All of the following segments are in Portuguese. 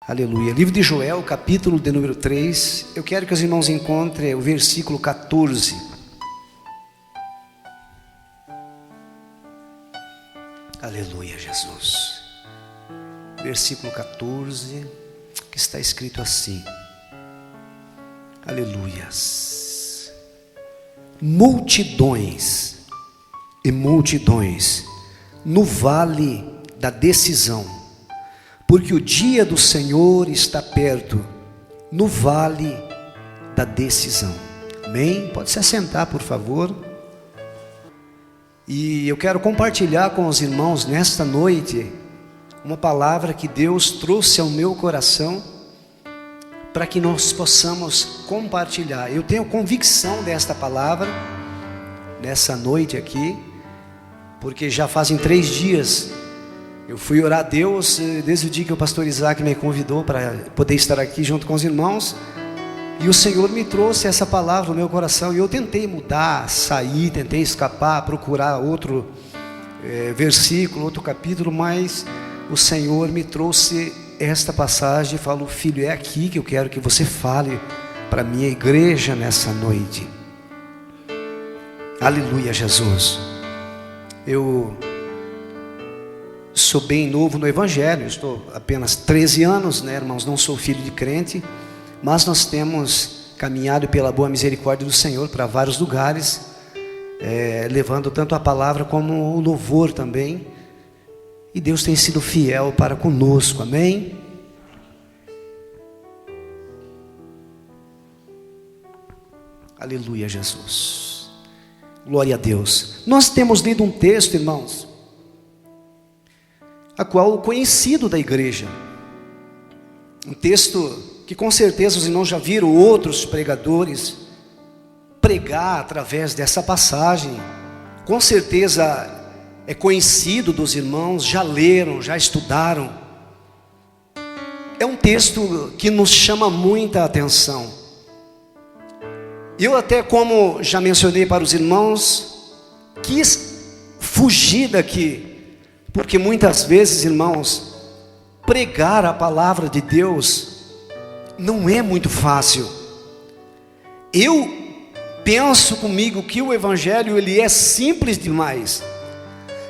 Aleluia. Livro de Joel, capítulo de número 3. Eu quero que os irmãos encontrem o versículo 14. Aleluia, Jesus. Versículo 14, que está escrito assim. Aleluias. Multidões e multidões no vale da decisão, porque o dia do Senhor está perto, no vale da decisão. Amém? Pode se assentar, por favor. E eu quero compartilhar com os irmãos nesta noite uma palavra que Deus trouxe ao meu coração para que nós possamos compartilhar. Eu tenho convicção desta palavra nessa noite aqui, porque já fazem 3 dias eu fui orar a Deus desde o dia que o pastor Isaac me convidou para poder estar aqui junto com os irmãos, e o Senhor me trouxe essa palavra no meu coração, e eu tentei mudar, sair, tentei escapar, procurar outro versículo, outro capítulo, mas o Senhor me trouxe esta passagem e falou: filho, é aqui que eu quero que você fale para a minha igreja nessa noite. Aleluia, Jesus. Eu sou bem novo no Evangelho, estou apenas 13 anos, né, irmãos? Não sou filho de crente, mas nós temos caminhado pela boa misericórdia do Senhor para vários lugares, levando tanto a palavra como o louvor também, e Deus tem sido fiel para conosco, amém? Aleluia, Jesus, glória a Deus. Nós temos lido um texto, irmãos, a qual o conhecido da igreja, um texto que com certeza os irmãos já viram outros pregadores pregar através dessa passagem, com certeza é conhecido dos irmãos, já leram, já estudaram. É um texto que nos chama muita atenção. Eu até, como já mencionei para os irmãos, quis fugir daqui, porque muitas vezes, irmãos, pregar a palavra de Deus não é muito fácil. Eu penso comigo que o Evangelho ele é simples demais,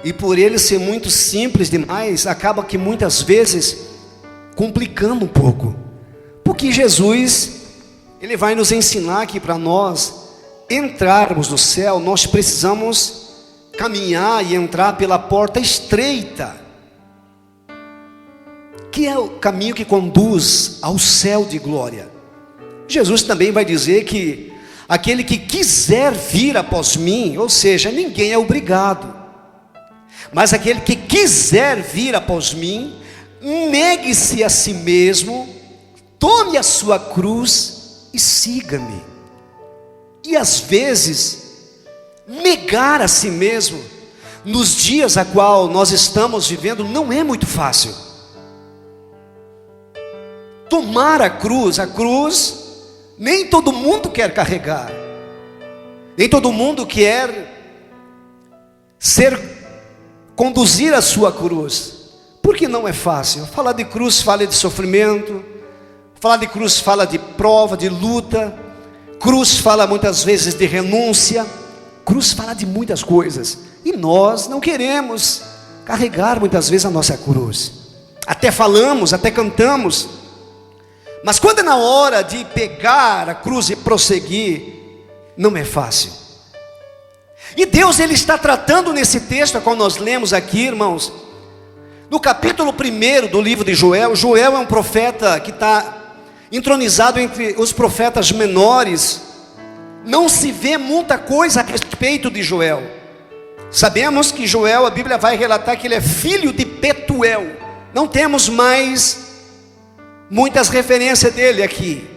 e por ele ser muito simples demais, acaba que muitas vezes complicando um pouco, porque Jesus ele vai nos ensinar que para nós entrarmos no céu, nós precisamos caminhar e entrar pela porta estreita, que é o caminho que conduz ao céu de glória. Jesus também vai dizer que aquele que quiser vir após mim, ou seja, ninguém é obrigado, mas aquele que quiser vir após mim, negue-se a si mesmo, tome a sua cruz e siga-me. E às vezes negar a si mesmo, nos dias a qual nós estamos vivendo, não é muito fácil. Tomar a cruz, nem todo mundo quer carregar, nem todo mundo quer conduzir a sua cruz, porque não é fácil. Falar de cruz fala de sofrimento, falar de cruz fala de prova, de luta, cruz fala muitas vezes de renúncia, cruz fala de muitas coisas, e nós não queremos carregar muitas vezes a nossa cruz. Até falamos, até cantamos, mas quando é na hora de pegar a cruz e prosseguir, não é fácil. E Deus ele está tratando nesse texto, qual nós lemos aqui, irmãos, no capítulo 1 do livro de Joel. Joel é um profeta que está entronizado entre os profetas menores. Não se vê muita coisa a respeito de Joel. Sabemos que Joel, a Bíblia vai relatar que ele é filho de Betuel. Não temos mais muitas referências dele aqui.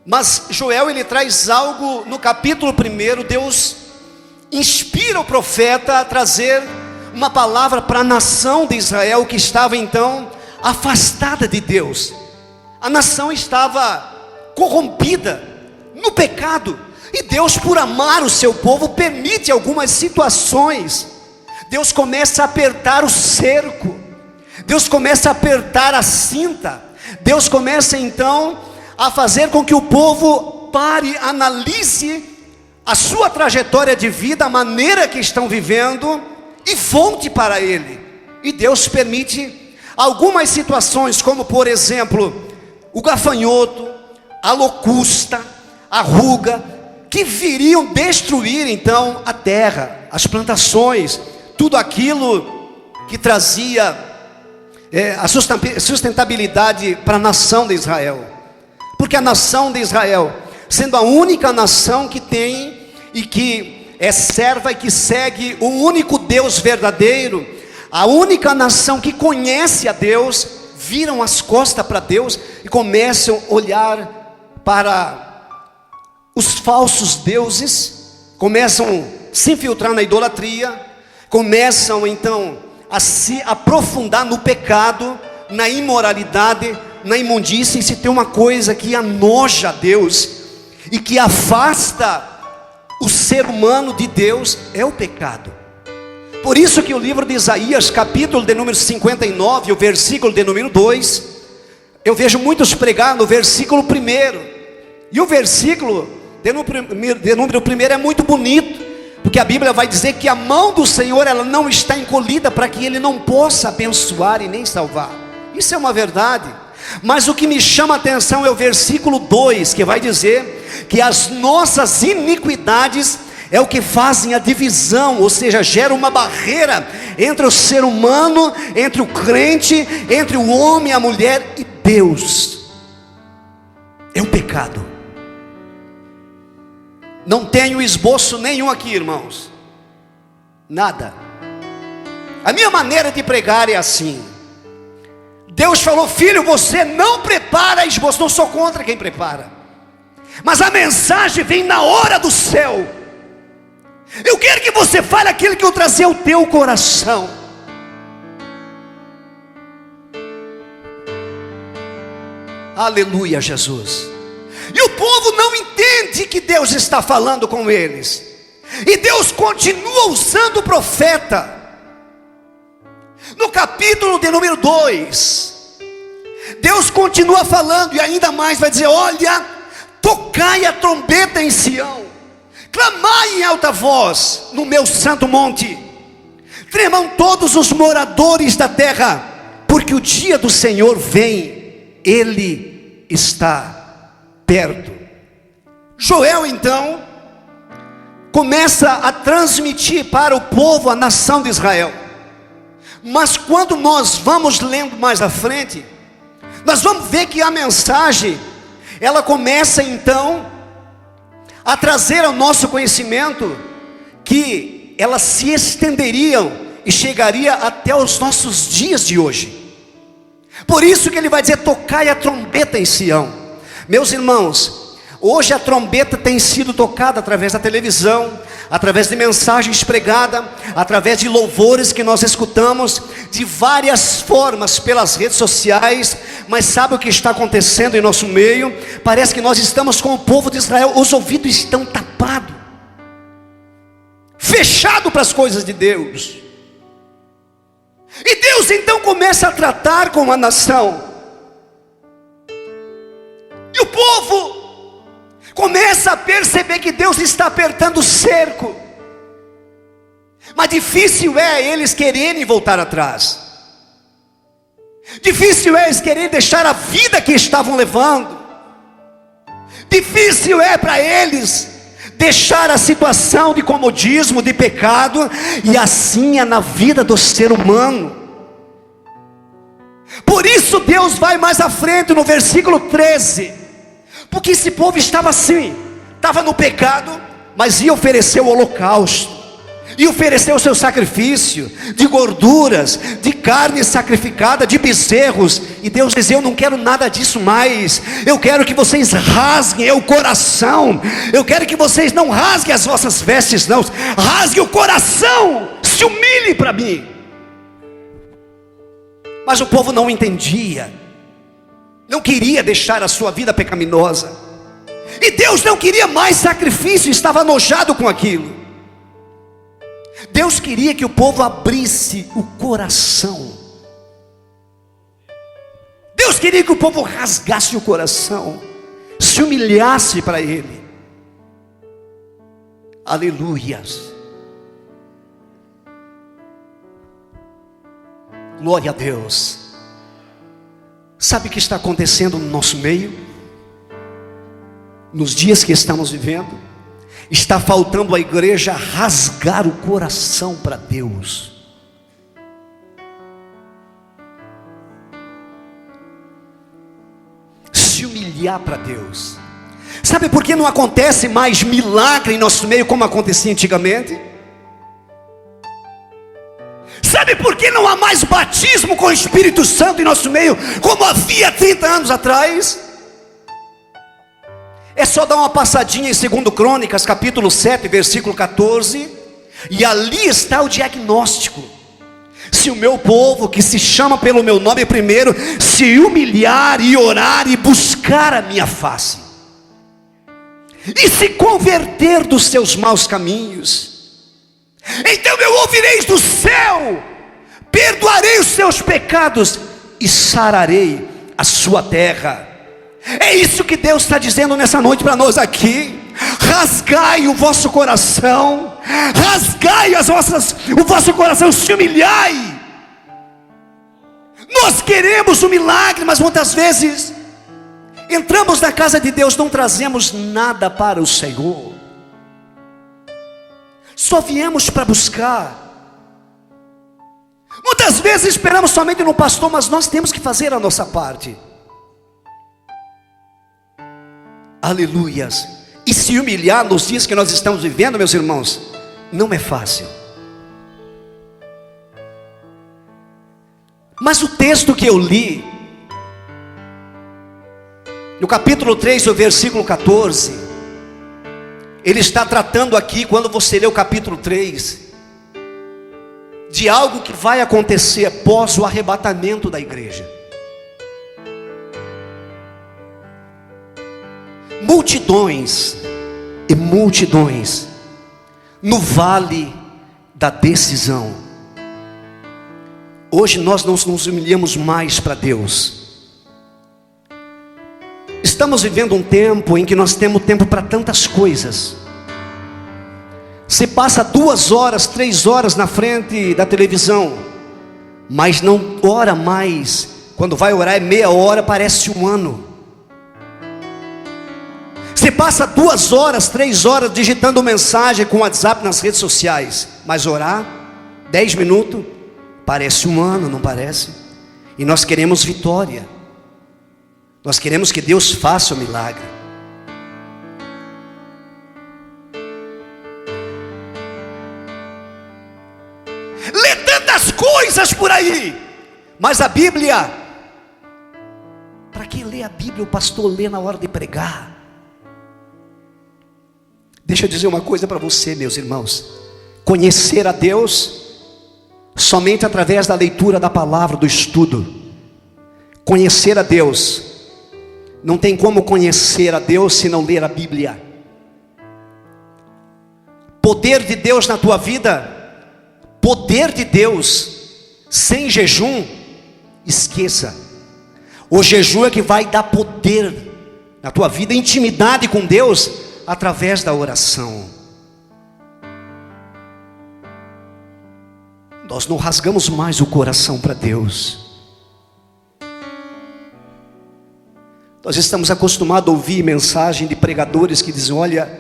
Mas Joel ele traz algo no capítulo 1. Deus inspira o profeta a trazer uma palavra para a nação de Israel, que estava então afastada de Deus. A nação estava corrompida no pecado, e Deus, por amar o seu povo, permite algumas situações. Deus começa a apertar o cerco, Deus começa a apertar a cinta, Deus começa então a fazer com que o povo pare, analise a sua trajetória de vida, a maneira que estão vivendo, e volte para Ele. E Deus permite algumas situações, como por exemplo, o gafanhoto, a locusta, a ruga, que viriam destruir então a terra, as plantações, tudo aquilo que trazia a sustentabilidade para a nação de Israel. Porque a nação de Israel, sendo a única nação que tem e que é serva e que segue o único Deus verdadeiro, a única nação que conhece a Deus, viram as costas para Deus e começam a olhar para os falsos deuses, começam a se infiltrar na idolatria, começam então a se aprofundar no pecado, na imoralidade, na imundícia. E se tem uma coisa que anoja a Deus e que afasta o ser humano de Deus, é o pecado. Por isso que o livro de Isaías, capítulo de número 59, o versículo de número 2, eu vejo muitos pregar no versículo 1, e o versículo de número 1 é muito bonito, porque a Bíblia vai dizer que a mão do Senhor, ela não está encolhida para que Ele não possa abençoar e nem salvar. Isso é uma verdade. Mas o que me chama a atenção é o versículo 2, que vai dizer que as nossas iniquidades é o que fazem a divisão, ou seja, gera uma barreira entre o ser humano, entre o crente, entre o homem, a mulher e Deus. É o pecado. Não tenho esboço nenhum aqui, irmãos, nada. A minha maneira de pregar é assim. Deus falou: filho, você não prepara esboço. Não sou contra quem prepara, mas a mensagem vem na hora do céu. Eu quero que você fale aquilo que eu trazer ao teu coração. Aleluia, Jesus. E o povo não entende que Deus está falando com eles, e Deus continua usando o profeta. No capítulo de número 2, Deus continua falando, e ainda mais vai dizer: olha, tocai a trombeta em Sião, clamai em alta voz no meu santo monte, tremam todos os moradores da terra, porque o dia do Senhor vem, Ele está perto. Joel então começa a transmitir para o povo, a nação de Israel. Mas quando nós vamos lendo mais à frente, nós vamos ver que a mensagem, ela começa então a trazer ao nosso conhecimento que elas se estenderiam e chegaria até os nossos dias de hoje. Por isso que ele vai dizer: tocai a trombeta em Sião. Meus irmãos, hoje a trombeta tem sido tocada através da televisão, através de mensagens pregadas, através de louvores que nós escutamos, de várias formas pelas redes sociais. Mas sabe o que está acontecendo em nosso meio? Parece que nós estamos com o povo de Israel, os ouvidos estão tapados, fechados para as coisas de Deus. E Deus então começa a tratar com a nação, e o povo começa a perceber que Deus está apertando o cerco. Mas difícil é eles quererem voltar atrás. Difícil é eles quererem deixar a vida que estavam levando. Difícil é para eles deixar a situação de comodismo, de pecado. E assim é na vida do ser humano. Por isso Deus vai mais à frente no versículo 13. Porque esse povo estava assim, estava no pecado, mas ia oferecer o holocausto, ia oferecer o seu sacrifício de gorduras, de carne sacrificada, de bezerros. E Deus dizia: eu não quero nada disso mais. Eu quero que vocês rasguem o coração. Eu quero que vocês não rasguem as vossas vestes, não, rasguem o coração, se humilhem para mim. Mas o povo não entendia, não queria deixar a sua vida pecaminosa, e Deus não queria mais sacrifício, estava enojado com aquilo. Deus queria que o povo abrisse o coração. Deus queria que o povo rasgasse o coração, se humilhasse para Ele. Aleluias. Glória a Deus. Sabe o que está acontecendo no nosso meio? Nos dias que estamos vivendo, está faltando a igreja rasgar o coração para Deus. Se humilhar para Deus. Sabe por que não acontece mais milagre em nosso meio como acontecia antigamente? Sabe por que não há mais batismo com o Espírito Santo em nosso meio como havia 30 anos atrás? É só dar uma passadinha em 2 Crônicas, capítulo 7, versículo 14, e ali está o diagnóstico. Se o meu povo, que se chama pelo meu nome primeiro, se humilhar e orar e buscar a minha face, e se converter dos seus maus caminhos, então eu ouvirei do céu, perdoarei os seus pecados e sararei a sua terra. É isso que Deus está dizendo nessa noite para nós aqui. Rasgai o vosso coração, rasgai o vosso coração, se humilhai. Nós queremos um milagre, mas muitas vezes entramos na casa de Deus, não trazemos nada para o Senhor, só viemos para buscar. Muitas vezes esperamos somente no pastor, mas nós temos que fazer a nossa parte. Aleluias. E se humilhar nos dias que nós estamos vivendo, meus irmãos, não é fácil. Mas o texto que eu li, no capítulo 3, o versículo 14, ele está tratando aqui, quando você lê o capítulo 3, de algo que vai acontecer após o arrebatamento da igreja. Multidões e multidões no vale da decisão. Hoje nós não nos humilhamos mais para Deus. Estamos vivendo um tempo em que nós temos tempo para tantas coisas. Você passa 2 horas, 3 horas na frente da televisão, mas não ora mais. Quando vai orar é meia hora, parece um ano. Você passa 2 horas, 3 horas digitando mensagem com WhatsApp nas redes sociais, mas orar 10 minutos parece um ano, não parece? E nós queremos vitória. Nós queremos que Deus faça o milagre. Lê tantas coisas por aí, mas a Bíblia, para quem lê a Bíblia, o pastor lê na hora de pregar. Deixa eu dizer uma coisa para você, meus irmãos. Conhecer a Deus somente através da leitura da palavra, do estudo. Conhecer a Deus, não tem como conhecer a Deus se não ler a Bíblia. Poder de Deus na tua vida, poder de Deus sem jejum, esqueça. O jejum é que vai dar poder na tua vida, intimidade com Deus, através da oração. Nós não rasgamos mais o coração para Deus. Nós estamos acostumados a ouvir mensagem de pregadores que dizem: olha,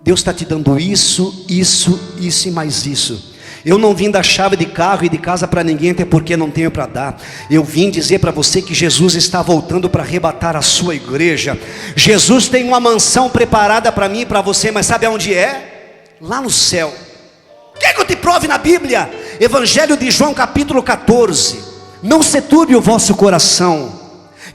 Deus está te dando isso, isso, isso e mais isso. Eu não vim dar chave de carro e de casa para ninguém, até porque não tenho para dar. Eu vim dizer para você que Jesus está voltando para arrebatar a sua igreja. Jesus tem uma mansão preparada para mim e para você, mas sabe aonde é? Lá no céu. Quer que eu te prove na Bíblia? Evangelho de João, capítulo 14. Não se turbe o vosso coração.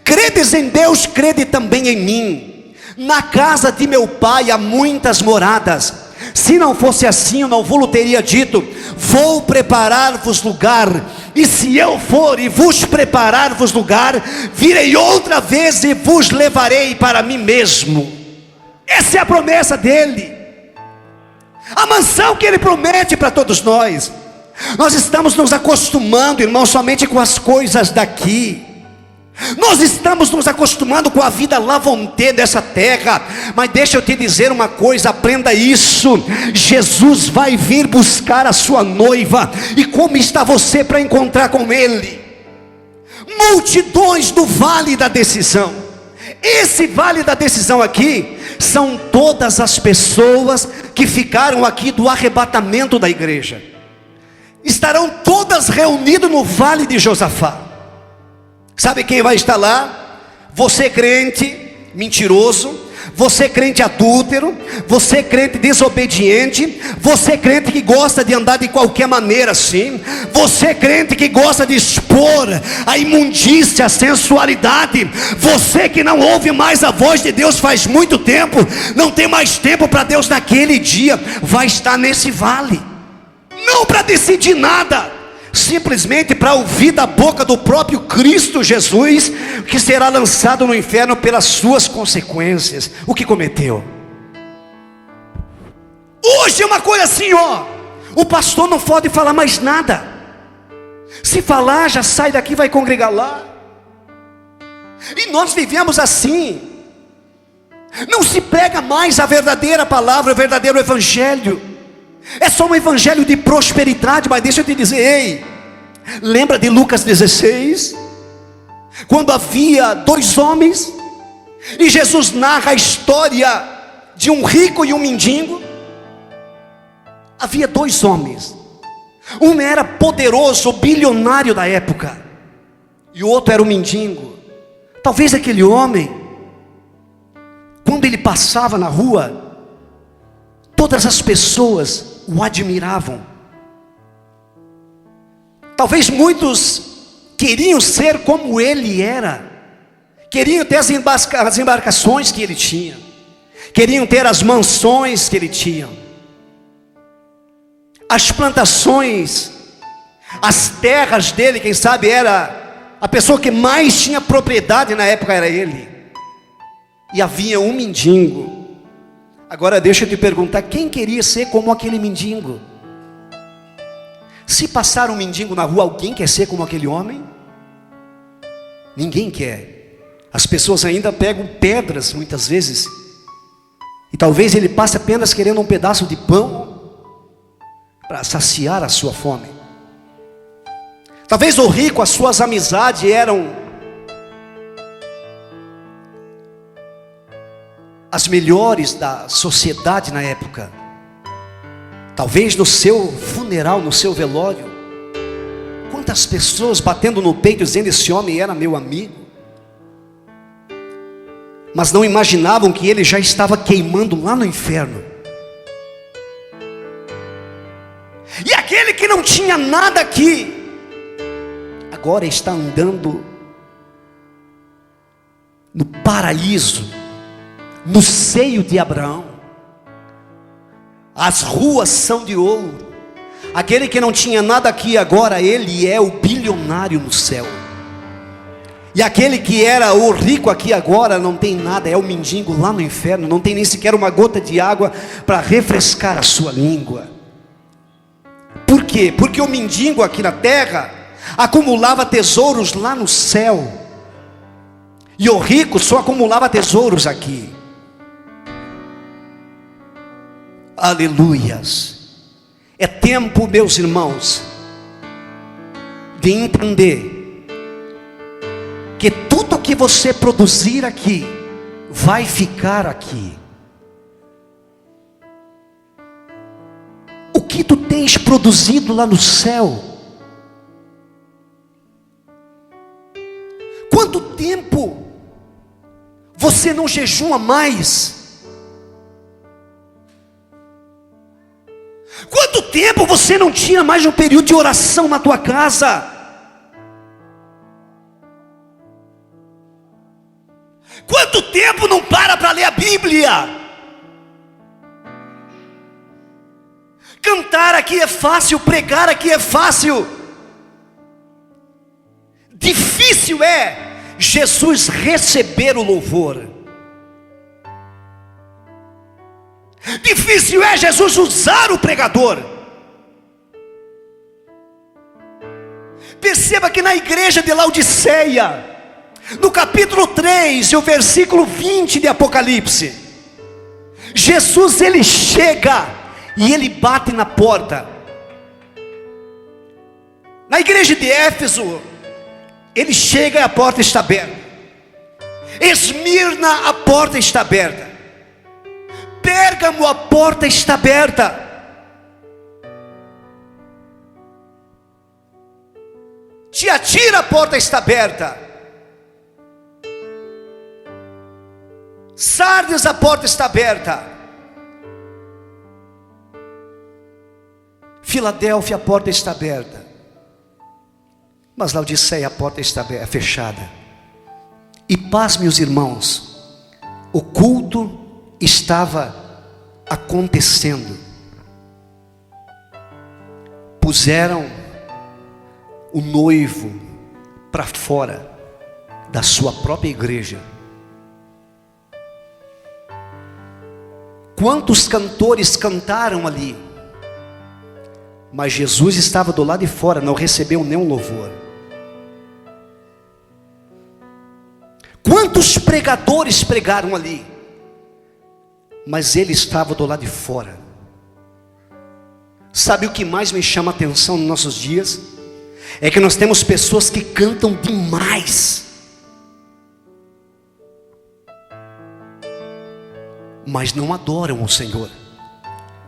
Credes em Deus, crede também em mim. Na casa de meu pai há muitas moradas. Se não fosse assim, eu não vos teria dito: vou preparar-vos lugar. E se eu for e vos preparar-vos lugar, virei outra vez e vos levarei para mim mesmo. Essa é a promessa dele, a mansão que ele promete para todos nós. Nós estamos nos acostumando, irmãos, somente com as coisas daqui. Nós estamos nos acostumando com a vida lavonte dessa terra, mas deixa eu te dizer uma coisa, aprenda isso: Jesus vai vir buscar a sua noiva, e como está você para encontrar com Ele? Multidões do vale da decisão. Esse vale da decisão aqui, são todas as pessoas que ficaram aqui do arrebatamento da igreja, estarão todas reunidas no vale de Josafá. Sabe quem vai estar lá? Você crente mentiroso, você crente adúltero, você crente desobediente, você crente que gosta de andar de qualquer maneira assim, você crente que gosta de expor a imundícia, a sensualidade, você que não ouve mais a voz de Deus faz muito tempo, não tem mais tempo para Deus naquele dia, vai estar nesse vale, não para decidir nada, simplesmente para ouvir da boca do próprio Cristo Jesus, que será lançado no inferno pelas suas consequências, o que cometeu. Hoje é uma coisa assim, ó, o pastor não pode falar mais nada, se falar já sai daqui, vai congregar lá, e nós vivemos assim, não se prega mais a verdadeira palavra, o verdadeiro evangelho, é só um evangelho de prosperidade. Mas deixa eu te dizer, ei, lembra de Lucas 16? Quando havia 2 homens, e Jesus narra a história de um rico e um mendigo. Havia 2 homens, um era poderoso, bilionário da época, e o outro era um mendigo. Talvez aquele homem, quando ele passava na rua, todas as pessoas o admiravam. Talvez muitos queriam ser como ele era, queriam ter as embarcações que ele tinha, queriam ter as mansões que ele tinha, as plantações, as terras dele. Quem sabe era a pessoa que mais tinha propriedade na época, era ele. E havia um mendigo. Agora deixa eu te perguntar, quem queria ser como aquele mendigo? Se passar um mendigo na rua, alguém quer ser como aquele homem? Ninguém quer. As pessoas ainda pegam pedras muitas vezes, e talvez ele passe apenas querendo um pedaço de pão para saciar a sua fome. Talvez o rico, as suas amizades eram as melhores da sociedade na época. Talvez no seu funeral, no seu velório, quantas pessoas batendo no peito dizendo: esse homem era meu amigo. Mas não imaginavam que ele já estava queimando lá no inferno. E aquele que não tinha nada aqui, agora está andando no paraíso, no seio de Abraão. As ruas são de ouro. Aquele que não tinha nada aqui, agora ele é o bilionário no céu. E aquele que era o rico aqui, agora não tem nada, é o mendigo lá no inferno, não tem nem sequer uma gota de água para refrescar a sua língua. Por quê? Porque o mendigo aqui na terra acumulava tesouros lá no céu, e o rico só acumulava tesouros aqui. Aleluias. É tempo, meus irmãos, de entender que tudo que você produzir aqui vai ficar aqui. O que tu tens produzido lá no céu? Quanto tempo você não jejuma mais? Quanto tempo você não tira mais um período de oração na tua casa? Quanto tempo não para ler a Bíblia? Cantar aqui é fácil, pregar aqui é fácil. Difícil é Jesus receber o louvor. Difícil é Jesus usar o pregador. Perceba que na igreja de Laodiceia, No capítulo 3 e o versículo 20 de Apocalipse, Jesus ele chega e ele bate na porta. Na igreja de Éfeso, ele chega e a porta está aberta. Esmirna, a porta está aberta. Pérgamo, a porta está aberta. Tiatira, a porta está aberta. Sardes, a porta está aberta. Filadélfia, a porta está aberta. Mas Laodiceia, a porta está fechada. E pasme os irmãos, o culto estava acontecendo. Puseram o noivo para fora da sua própria igreja. Quantos cantores cantaram ali? Mas Jesus estava do lado de fora, não recebeu nenhum louvor. Quantos pregadores pregaram ali? Mas ele estava do lado de fora. Sabe o que mais me chama a atenção nos nossos dias? É que nós temos pessoas que cantam demais, mas não adoram o Senhor.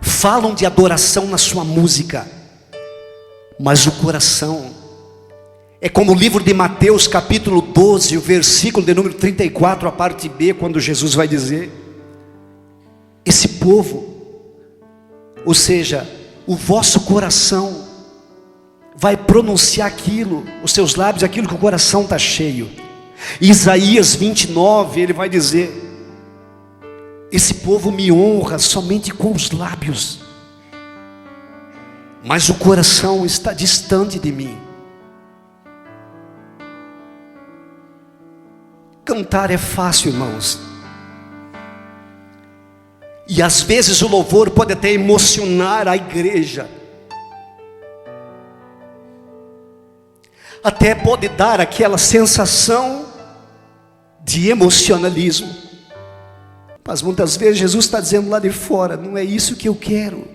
Falam de adoração na sua música, mas o coração é como o livro de Mateus capítulo 12, o versículo de número 34, a parte B, quando Jesus vai dizer: esse povo, ou seja, o vosso coração vai pronunciar aquilo, os seus lábios, aquilo que o coração está cheio. Isaías 29, ele vai dizer: esse povo me honra somente com os lábios, mas o coração está distante de mim. Cantar é fácil, irmãos, e às vezes o louvor pode até emocionar a igreja, até pode dar aquela sensação de emocionalismo, mas muitas vezes Jesus está dizendo lá de fora: não é isso que eu quero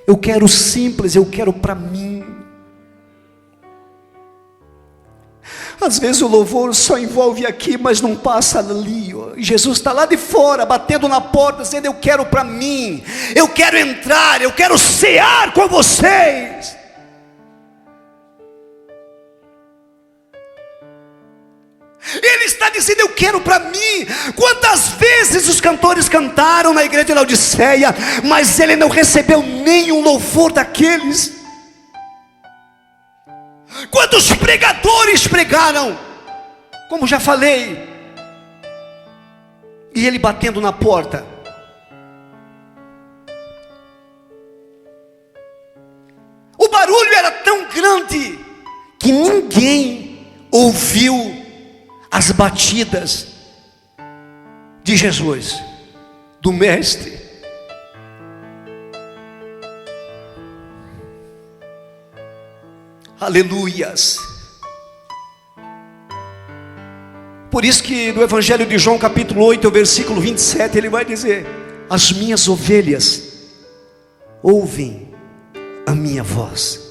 o simples, eu quero para mim. Às vezes o louvor só envolve aqui, mas não passa ali. Jesus está lá de fora, batendo na porta, dizendo: eu quero para mim, eu quero entrar, eu quero cear com vocês. Ele está dizendo: eu quero para mim. Quantas vezes os cantores cantaram na igreja de Laodiceia, mas ele não recebeu nenhum louvor daqueles. Quantos pregadores pregaram, como já falei, e ele batendo na porta. O barulho era tão grande que ninguém ouviu as batidas de Jesus, do Mestre. Aleluias. Por isso que no Evangelho de João capítulo 8, versículo 27, ele vai dizer: as minhas ovelhas ouvem a minha voz.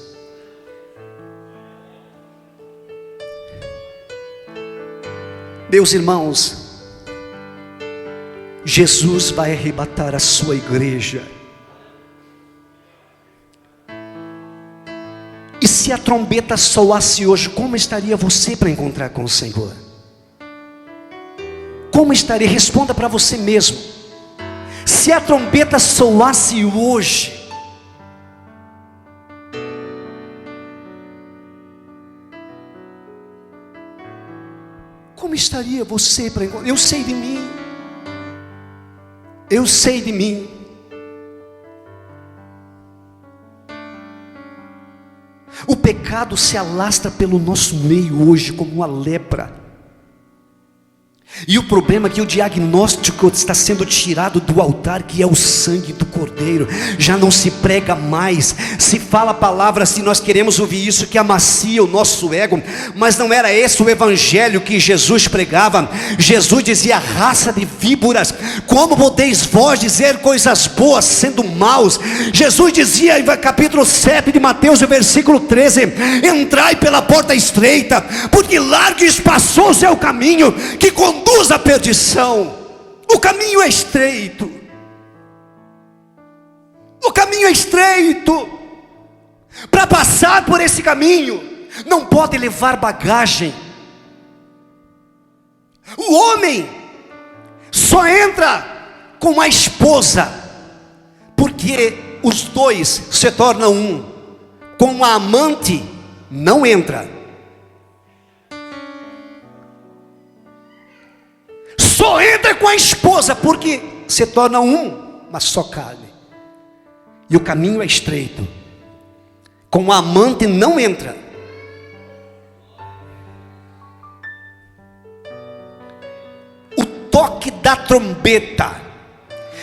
Meus irmãos, Jesus vai arrebatar a sua igreja. E se a trombeta soasse hoje, como estaria você para encontrar com o Senhor? Como estaria? Responda para você mesmo. Se a trombeta soasse hoje, como estaria você para encontrar? Eu sei de mim. Eu sei de mim. O pecado se alastra pelo nosso meio hoje como uma lepra. E o problema é que o diagnóstico está sendo tirado do altar, que é o sangue do Cordeiro. Já não se prega mais, se fala a palavra, se nós queremos ouvir isso, que amacia o nosso ego. Mas não era esse o evangelho que Jesus pregava. Jesus dizia: raça de víboras, como podeis vós dizer coisas boas sendo maus? Jesus dizia em capítulo 7 de Mateus, versículo 13: entrai pela porta estreita, porque largo e espaçoso é o caminho que conduz à perdição. O caminho é estreito. O caminho é estreito. Para passar por esse caminho, não pode levar bagagem. O homem só entra com a esposa, porque os dois se tornam um. Com a amante, não entra. Só entra com a esposa, porque se torna uma só carne. E o caminho é estreito. Com a amante não entra. O toque da trombeta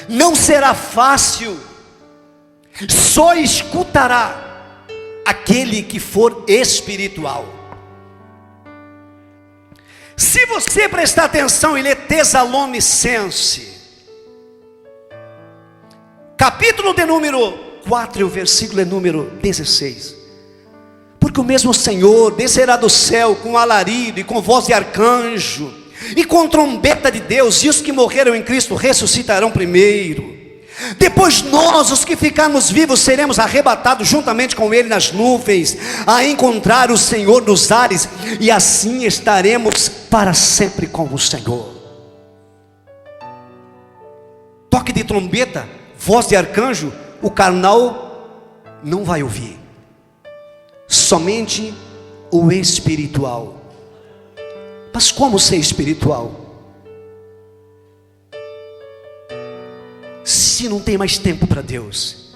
não será fácil. Só escutará aquele que for espiritual. Se você prestar atenção e ler Tessalonicenses, capítulo de número 4, e o versículo é número 16. Porque o mesmo Senhor descerá do céu com alarido e com voz de arcanjo e com trombeta de Deus, e os que morreram em Cristo ressuscitarão primeiro. Depois nós, os que ficarmos vivos, seremos arrebatados juntamente com Ele nas nuvens, a encontrar o Senhor nos ares, e assim estaremos para sempre com o Senhor. Toque de trombeta, voz de arcanjo, o carnal não vai ouvir. Somente o espiritual. Mas como ser espiritual? Se não tem mais tempo para Deus.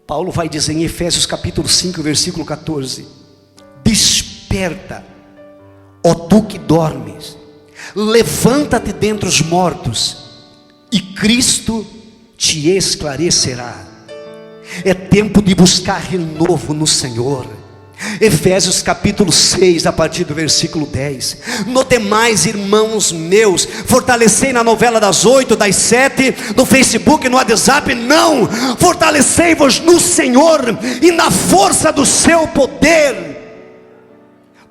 Paulo vai dizer em Efésios capítulo 5, versículo 14: desperta, ó tu que dormes, levanta-te dentre os mortos, e Cristo te esclarecerá. É tempo de buscar renovo no Senhor. Efésios capítulo 6, a partir do versículo 10. No demais, irmãos meus, fortalecei na novela das 8, das 7, no Facebook, no WhatsApp, não, fortalecei-vos no Senhor e na força do seu poder.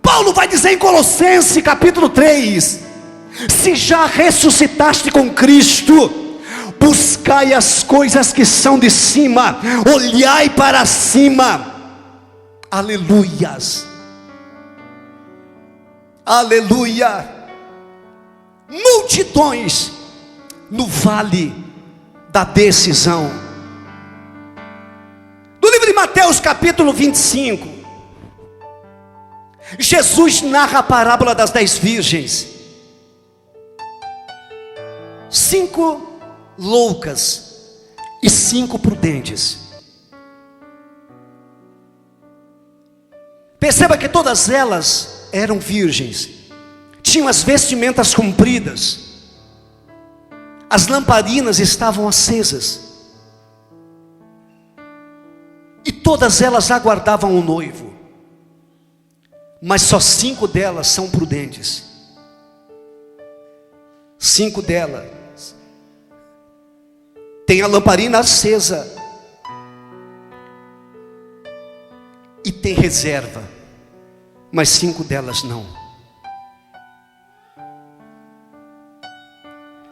Paulo vai dizer em Colossenses capítulo 3: se já ressuscitaste com Cristo, buscai as coisas que são de cima, olhai para cima. Aleluias, aleluia. Multidões no vale da decisão. Do livro de Mateus capítulo 25, Jesus narra a parábola das 10 virgens. 5 loucas e 5 prudentes. Perceba que todas elas eram virgens, tinham as vestimentas compridas, as lamparinas estavam acesas, e todas elas aguardavam o noivo. Mas só 5 delas são prudentes. 5 delas têm a lamparina acesa e tem reserva, mas 5 delas não.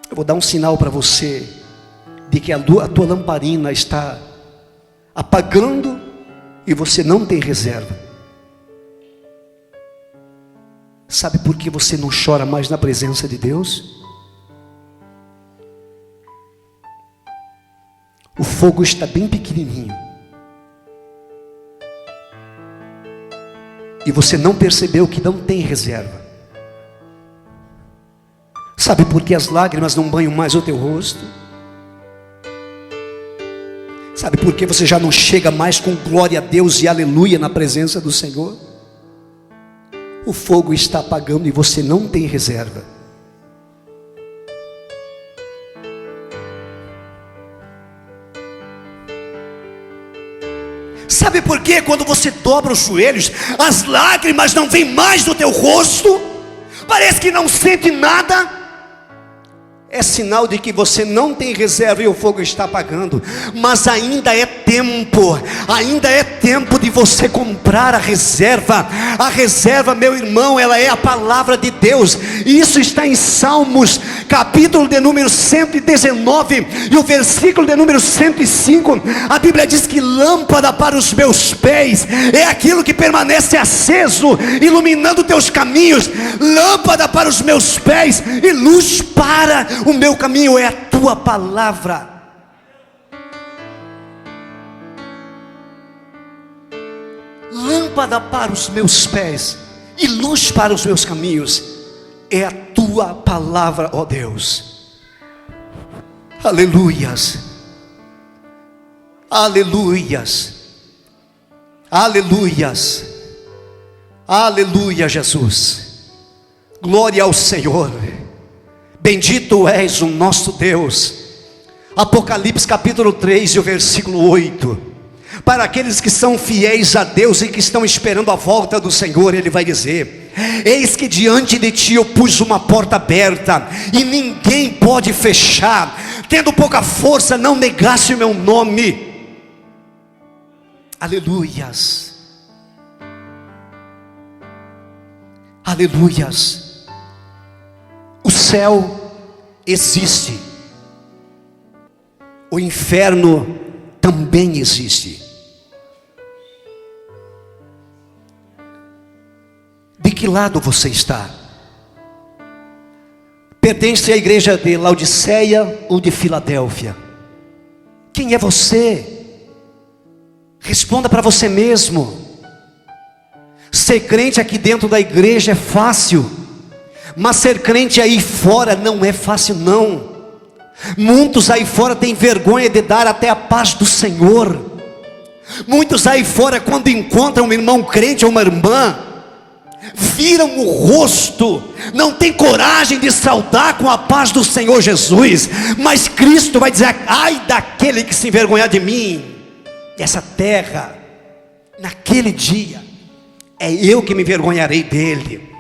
Eu vou dar um sinal para você de que a tua lamparina está apagando e você não tem reserva. Sabe por que você não chora mais na presença de Deus? O fogo está bem pequenininho. E você não percebeu que não tem reserva. Sabe por que as lágrimas não banham mais o teu rosto? Sabe por que você já não chega mais com glória a Deus e aleluia na presença do Senhor? o fogo está apagando e você não tem reserva. Sabe por quê? Quando você dobra os joelhos, as lágrimas não vêm mais do teu rosto, parece que não sente nada. É sinal de que você não tem reserva e o fogo está apagando. Mas ainda é tempo de você comprar a reserva. A reserva, meu irmão, ela é a palavra de Deus. E isso está em Salmos, capítulo de número 119 e o versículo de número 105. A Bíblia diz que lâmpada para os meus pés é aquilo que permanece aceso, iluminando teus caminhos. Lâmpada para os meus pés e luz para o meu caminho é a tua palavra. Lâmpada para os meus pés e luz para os meus caminhos é a tua palavra, ó Deus. Aleluias, aleluias, aleluias, aleluia, Jesus. Glória ao Senhor. Bendito és o nosso Deus. Apocalipse capítulo 3 e o versículo 8. Para aqueles que são fiéis a Deus e que estão esperando a volta do Senhor, Ele vai dizer: eis que diante de ti eu pus uma porta aberta e ninguém pode fechar. Tendo pouca força, não negasse o meu nome. Aleluias, aleluias. O céu existe, o inferno também existe. De que lado você está? Pertence à igreja de Laodiceia ou de Filadélfia? Quem é você? Responda para você mesmo. Ser crente aqui dentro da igreja é fácil, mas ser crente aí fora não é fácil não. Muitos aí fora têm vergonha de dar até a paz do Senhor. Muitos aí fora, quando encontram um irmão crente ou uma irmã, viram o rosto, não tem coragem de saudar com a paz do Senhor Jesus. Mas Cristo vai dizer: ai daquele que se envergonhar de mim. Essa terra, naquele dia, é eu que me envergonharei dele.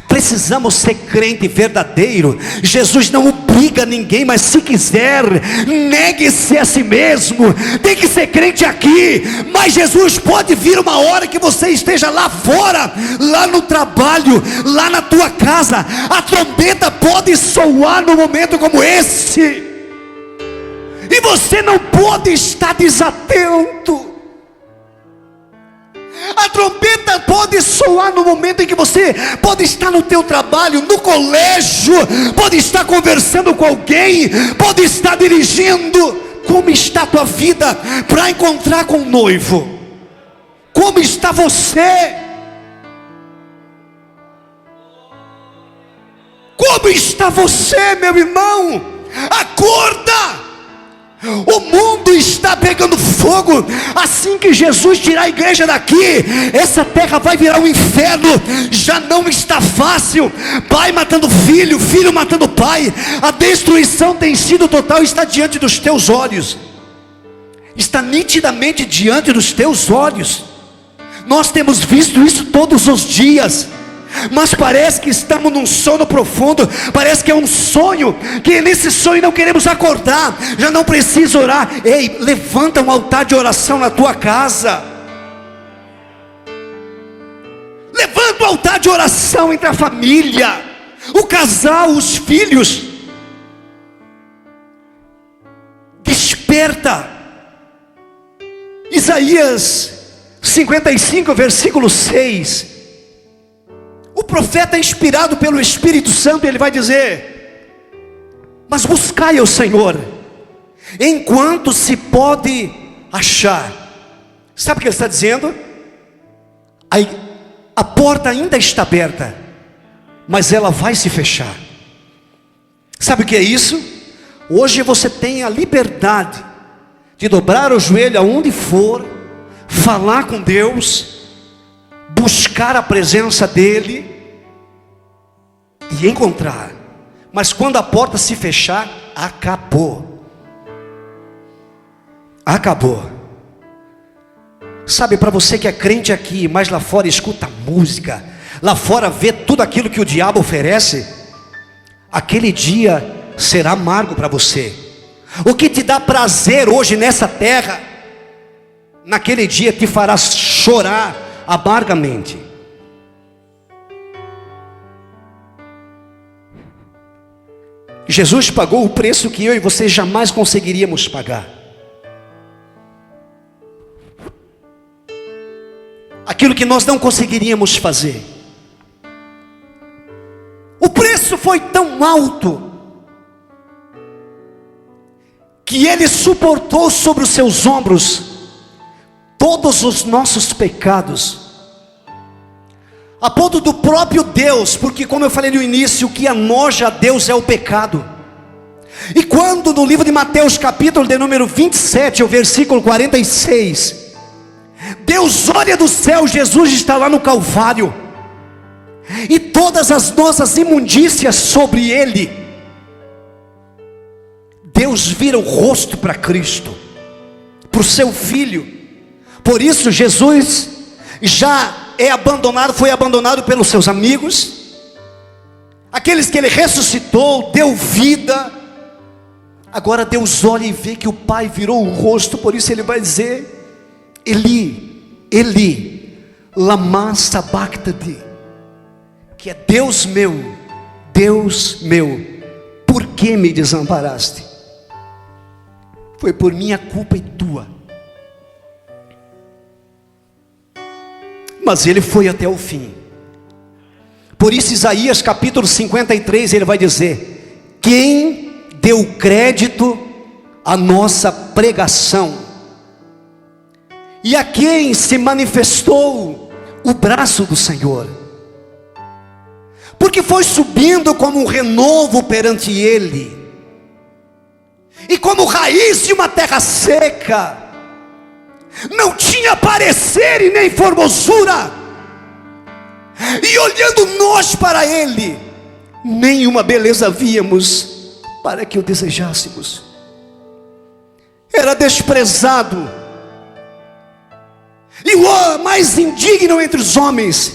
Precisamos ser crente verdadeiro. Jesus não obriga ninguém, mas se quiser, negue-se a si mesmo. Tem que ser crente aqui, mas Jesus pode vir uma hora que você esteja lá fora, lá no trabalho, lá na tua casa. A trombeta pode soar num momento como esse, e você não pode estar desatento. A trombeta pode soar no momento em que você pode estar no teu trabalho, no colégio, pode estar conversando com alguém, pode estar dirigindo. Como está a tua vida para encontrar com o noivo? Como está você? Como está você, meu irmão? Acorda! O mundo está pegando fogo. Assim que Jesus tirar a igreja daqui, essa terra vai virar um inferno. Já não está fácil. Pai matando filho, filho matando pai. A destruição tem sido total. Está diante dos teus olhos. Está nitidamente diante dos teus olhos. Nós temos visto isso todos os dias. Mas parece que estamos num sono profundo. Parece que é um sonho, que nesse sonho não queremos acordar. Já não precisa orar. Ei, levanta um altar de oração na tua casa. Levanta um altar de oração entre a família, o casal, os filhos. Desperta. Isaías 55, versículo 6. O profeta é inspirado pelo Espírito Santo, ele vai dizer: mas buscai ao Senhor, enquanto se pode achar. Sabe o que ele está dizendo? A porta ainda está aberta, mas ela vai se fechar. Sabe o que é isso? Hoje você tem a liberdade de dobrar o joelho aonde for, falar com Deus, buscar a presença dEle, e encontrar. Mas quando a porta se fechar, acabou. Acabou. Sabe, para você que é crente aqui, mas lá fora escuta música, lá fora vê tudo aquilo que o diabo oferece, aquele dia será amargo para você. O que te dá prazer hoje nessa terra, naquele dia te fará chorar amargamente. Jesus pagou o preço que eu e você jamais conseguiríamos pagar. Aquilo que nós não conseguiríamos fazer. O preço foi tão alto que Ele suportou sobre os seus ombros todos os nossos pecados, a ponto do próprio Deus, porque como eu falei no início, o que anoja a Deus é o pecado. E quando no livro de Mateus capítulo de número 27, o versículo 46, Deus olha do céu, Jesus está lá no Calvário, e todas as nossas imundícias sobre Ele, Deus vira o rosto para Cristo, para o seu Filho. Por isso Jesus já foi abandonado pelos seus amigos, aqueles que Ele ressuscitou, deu vida. Agora Deus olha e vê que o Pai virou o rosto, por isso Ele vai dizer: Eli, Eli, lama sabachthani, que é Deus meu, por que me desamparaste? Foi por minha culpa e tua. Mas Ele foi até o fim. Por isso Isaías capítulo 53, ele vai dizer: quem deu crédito à nossa pregação, e a quem se manifestou o braço do Senhor? Porque foi subindo como um renovo perante Ele, e como raiz de uma terra seca, não tinha parecer e nem formosura, e olhando nós para Ele, nenhuma beleza víamos para que o desejássemos. Era desprezado, e o mais indigno entre os homens,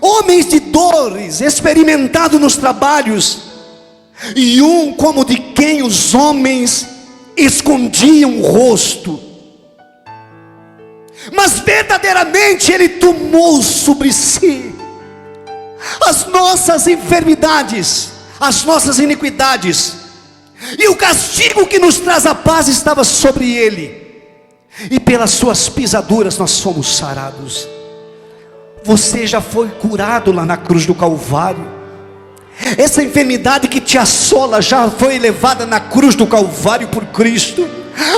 homens de dores, experimentado nos trabalhos, e um como de quem os homens escondiam o rosto. Mas verdadeiramente Ele tomou sobre si as nossas enfermidades, as nossas iniquidades, e o castigo que nos traz a paz estava sobre Ele, e pelas suas pisaduras nós somos sarados. Você já foi curado lá na cruz do Calvário. Essa enfermidade que te assola já foi levada na cruz do Calvário por Cristo.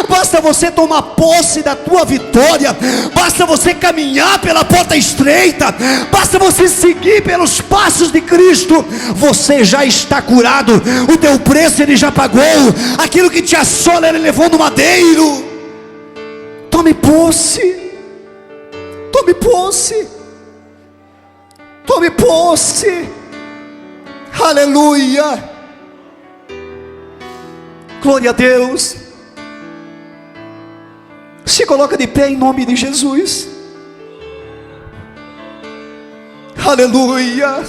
Basta você tomar posse da tua vitória, basta você caminhar pela porta estreita, basta você seguir pelos passos de Cristo. Você já está curado, o teu preço Ele já pagou, aquilo que te assola Ele levou no madeiro. Tome posse, tome posse, tome posse. Aleluia, glória a Deus. Se coloca de pé em nome de Jesus. Aleluia.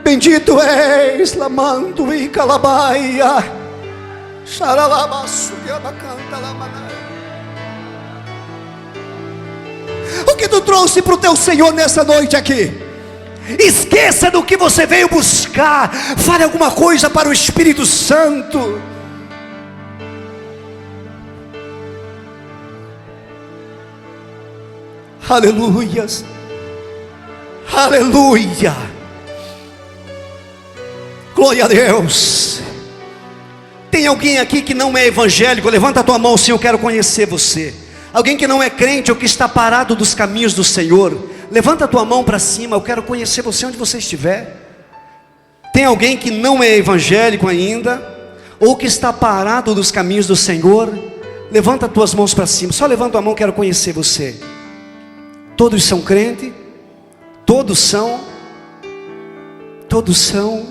Bendito és, lamando e calabaia, xaralabaçu e abacanta lamanai. O que tu trouxe para o teu Senhor nessa noite aqui? Esqueça do que você veio buscar. Fale alguma coisa para o Espírito Santo. Aleluias, aleluia, glória a Deus. Tem alguém aqui que não é evangélico? Levanta a tua mão, sim, eu quero conhecer você. Alguém que não é crente ou que está parado dos caminhos do Senhor, levanta a tua mão para cima, eu quero conhecer você onde você estiver. Tem alguém que não é evangélico ainda, ou que está parado dos caminhos do Senhor? Levanta as tuas mãos para cima, só levanta a mão, quero conhecer você. Todos são crentes? Todos são? todos são.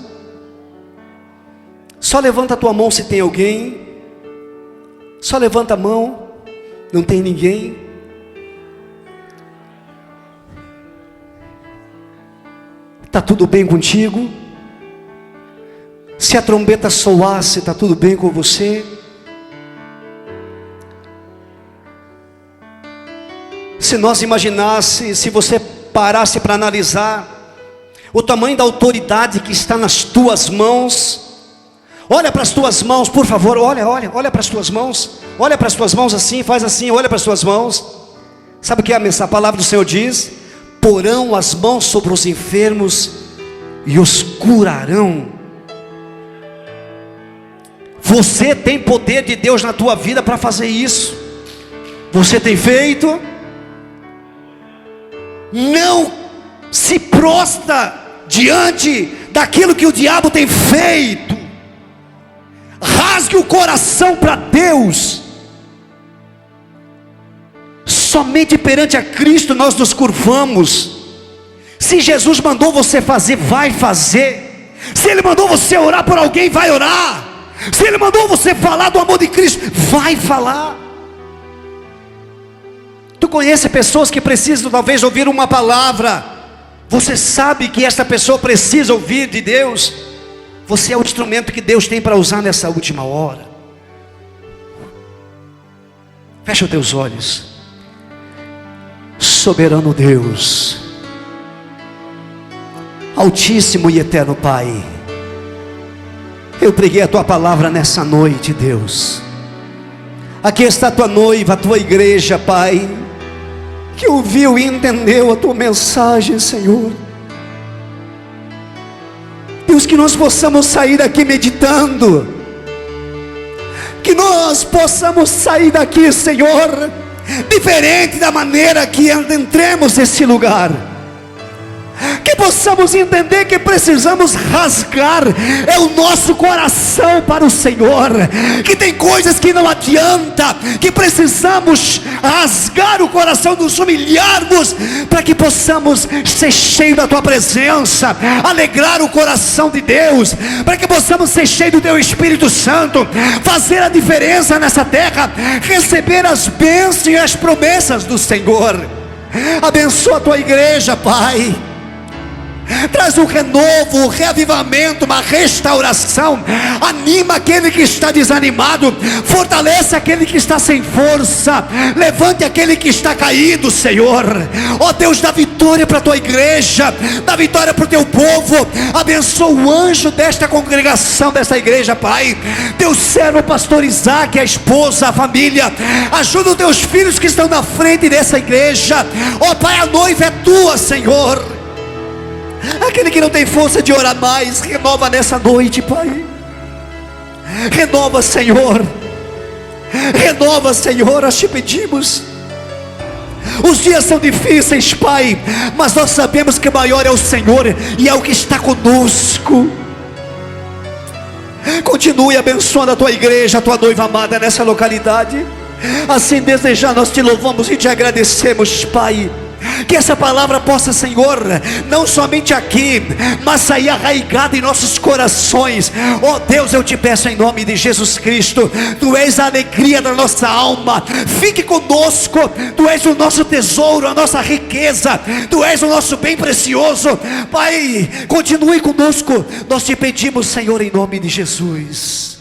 Só levanta a tua mão se tem alguém. Só levanta a mão. Não tem ninguém. Está tudo bem contigo? Se a trombeta soasse, está tudo bem com você? Se nós imaginasse, se você parasse para analisar o tamanho da autoridade que está nas tuas mãos. Olha para as tuas mãos, por favor, olha para as tuas mãos. Olha para as tuas mãos assim, faz assim, olha para as tuas mãos. Sabe o que a palavra do Senhor diz? Porão as mãos sobre os enfermos e os curarão. Você tem poder de Deus na tua vida para fazer isso. Você tem feito? Não se prostra diante daquilo que o diabo tem feito. Rasgue o coração para Deus. Somente perante a Cristo nós nos curvamos. Se Jesus mandou você fazer, vai fazer. Se Ele mandou você orar por alguém, vai orar. Se Ele mandou você falar do amor de Cristo, vai falar. Tu conhece pessoas que precisam talvez ouvir uma palavra. Você sabe que esta pessoa precisa ouvir de Deus. Você é o instrumento que Deus tem para usar nessa última hora. Fecha os teus olhos. Soberano Deus, Altíssimo e Eterno Pai, eu preguei a Tua palavra nessa noite, Deus. Aqui está a Tua noiva, a Tua igreja, Pai, que ouviu e entendeu a Tua mensagem, Senhor. Deus, que nós possamos sair daqui meditando, que nós possamos sair daqui, Senhor, diferente da maneira que entremos nesse lugar. Que possamos entender que precisamos rasgar o nosso coração para o Senhor. Que tem coisas que não adianta, que precisamos rasgar o coração, nos humilharmos, para que possamos ser cheios da Tua presença, alegrar o coração de Deus, para que possamos ser cheios do Teu Espírito Santo, fazer a diferença nessa terra, receber as bênçãos e as promessas do Senhor. Abençoa a Tua igreja, Pai. Traz um renovo, um reavivamento, uma restauração. Anima aquele que está desanimado, fortalece aquele que está sem força, levante aquele que está caído, Senhor. Ó Deus, dá vitória para a Tua igreja, dá vitória para o Teu povo. Abençoa o anjo desta congregação, desta igreja, Pai. Teu servo, o pastor Isaac, a esposa, a família. Ajuda os Teus filhos que estão na frente dessa igreja. Ó Pai, a noiva é Tua, Senhor. Aquele que não tem força de orar mais, renova nessa noite, Pai. Renova, Senhor. Renova, Senhor, nós te pedimos. Os dias são difíceis, Pai, mas nós sabemos que maior é o Senhor e é o que está conosco. Continue abençoando a Tua igreja, a Tua noiva amada nessa localidade. Assim desejar, nós te louvamos e te agradecemos, Pai. Que essa palavra possa, Senhor, não somente aqui, mas sair arraigada em nossos corações. Ó Deus, eu te peço em nome de Jesus Cristo. Tu és a alegria da nossa alma. Fique conosco. Tu és o nosso tesouro, a nossa riqueza. Tu és o nosso bem precioso. Pai, continue conosco. Nós te pedimos, Senhor, em nome de Jesus.